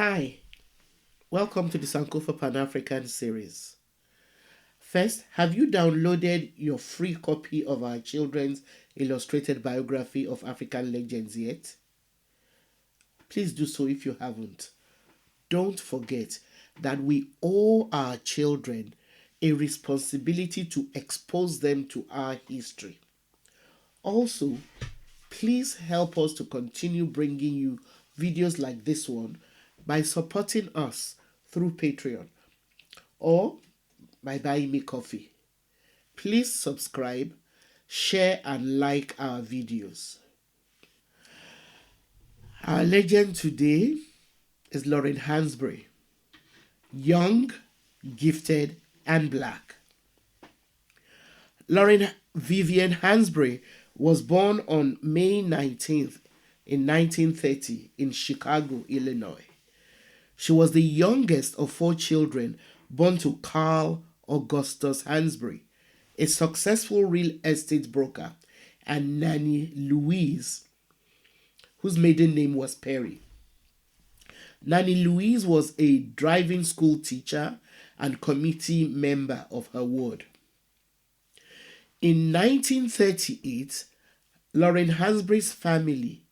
Hi, welcome to the Sankofa Pan African series. First, have you downloaded your free copy of our children's illustrated biography of African legends yet? Please do so if you haven't. Don't forget that we owe our children a responsibility to expose them to our history. Also, please help us to continue bringing you videos like this one by supporting us through Patreon or by buying me coffee. Please subscribe, share, and like our videos. Our legend today is Lauren Hansberry, young, gifted, and black. Lauren Vivian Hansberry was born on May 19th in 1930 in Chicago, Illinois. She was the youngest of four children born to Carl Augustus Hansberry, a successful real estate broker, and Nanny Louise, whose maiden name was Perry. Nanny Louise was a driving school teacher and committee member of her ward. In 1938, Lauren Hansberry's family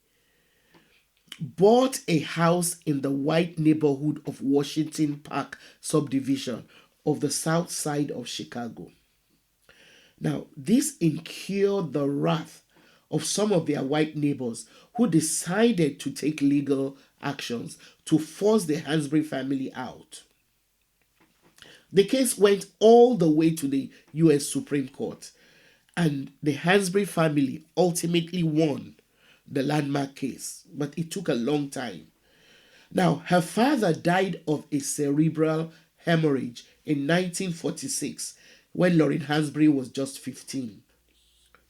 bought a house in the white neighborhood of Washington Park subdivision of the south side of Chicago. Now, this incurred the wrath of some of their white neighbors who decided to take legal actions to force the Hansberry family out. The case went all the way to the U.S. Supreme Court, and the Hansberry family ultimately won the landmark case, but it took a long time. Now, her father died of a cerebral hemorrhage in 1946 when Lauren Hansberry was just 15.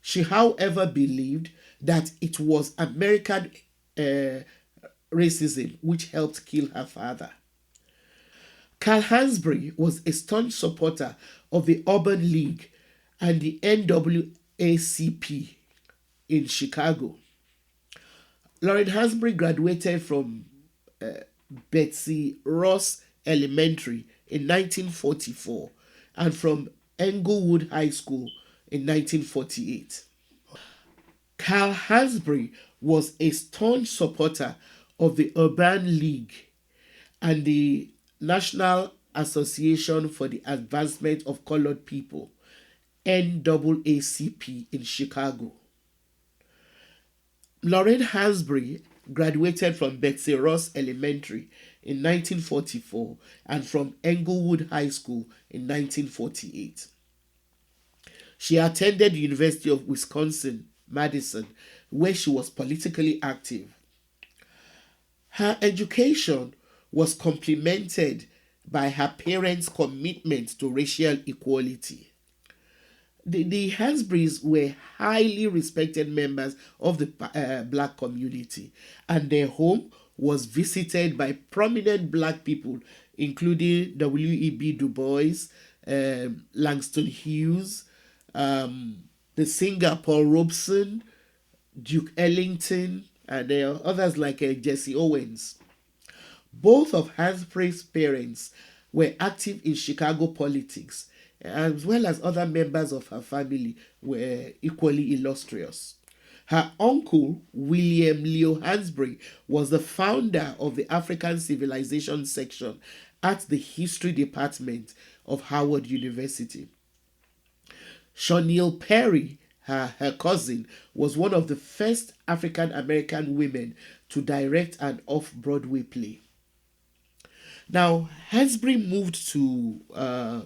She, however, believed that it was American racism which helped kill her father. Carl Hansberry was a staunch supporter of the Urban League and the NAACP in Chicago. Lauren Hansberry graduated from Betsy Ross Elementary in 1944 and from Englewood High School in 1948. Carl Hansberry was a staunch supporter of the Urban League and the National Association for the Advancement of Colored People, NAACP, in Chicago. Lauren Hansberry graduated from Betsy Ross Elementary in 1944 and from Englewood High School in 1948. She attended the University of Wisconsin-Madison, where she was politically active. Her education was complemented by her parents' commitment to racial equality. The Hansberrys were highly respected members of the black community, and their home was visited by prominent black people, including W.E.B. Du Bois, Langston Hughes, the singer Paul Robeson, Duke Ellington, and there are others like Jesse Owens. Both of Hansberry's parents were active in Chicago politics, as well as other members of her family were equally illustrious. Her uncle, William Leo Hansberry, was the founder of the African Civilization section at the History Department of Howard University. Shauneal Perry, her cousin, was one of the first African American women to direct an off-Broadway play. Now, Hansberry moved to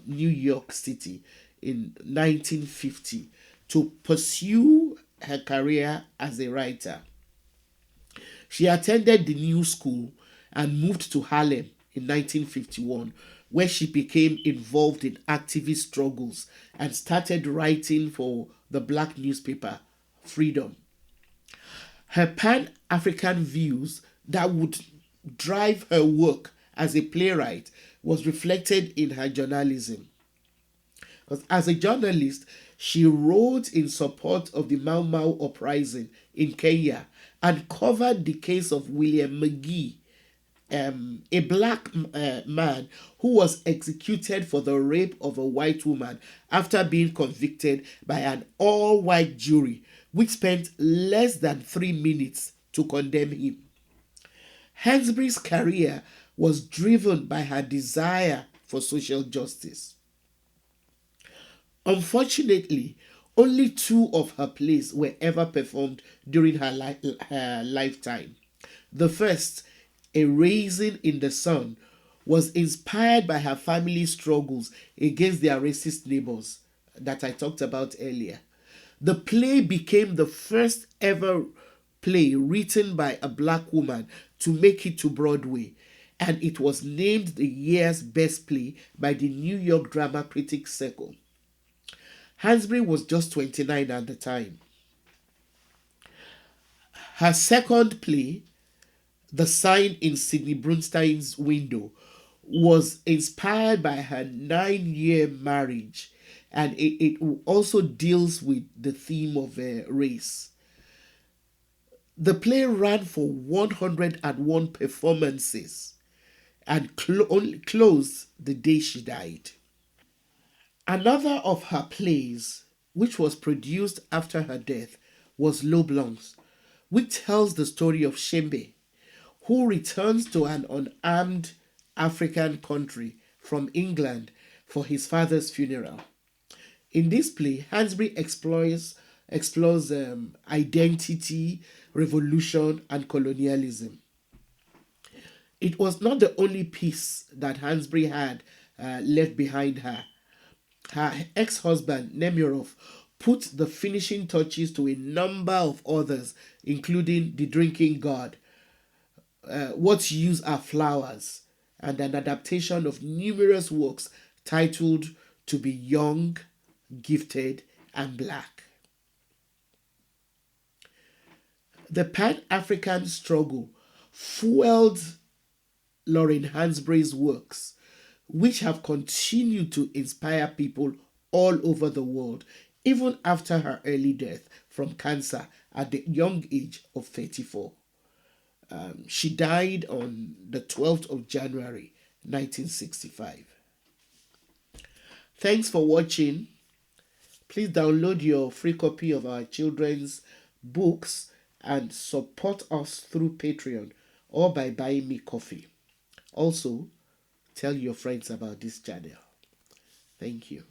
New York City in 1950 to pursue her career as a writer. She attended the New School and moved to Harlem in 1951, where she became involved in activist struggles and started writing for the black newspaper Freedom. Her Pan-African views that would drive her work as a playwright was reflected in her journalism. Because as a journalist, she wrote in support of the Mau Mau uprising in Kenya and covered the case of William McGee a black man who was executed for the rape of a white woman after being convicted by an all-white jury, which spent less than 3 minutes to condemn him. Hansberry's career was driven by her desire for social justice. Unfortunately, only 2 of her plays were ever performed during her lifetime. The first, A Raisin in the Sun, was inspired by her family's struggles against their racist neighbors that I talked about earlier. The play became the first ever play written by a black woman to make it to Broadway, and it was named the year's best play by the New York Drama Critics Circle. Hansberry was just 29 at the time. Her second play, The Sign in Sidney Brunstein's Window, was inspired by her 9-year marriage, and it also deals with the theme of race. The play ran for 101 performances and closed the day she died. Another of her plays, which was produced after her death, was Les Blancs, which tells the story of Shembe, who returns to an unarmed African country from England for his father's funeral. In this play, Hansberry explores identity, revolution, and colonialism. It was not the only piece that Hansberry had left behind her. Her ex-husband, Nemiroff, put the finishing touches to a number of others, including The Drinking God, What Use Are Flowers, and an adaptation of numerous works titled To Be Young, Gifted, and Black. The Pan-African struggle fueled Lauren Hansberry's works, which have continued to inspire people all over the world, even after her early death from cancer at the young age of 34. She died on the 12th of January, 1965. Thanks for watching. Please download your free copy of our children's books and support us through Patreon or by buying me coffee. Also, tell your friends about this channel. Thank you.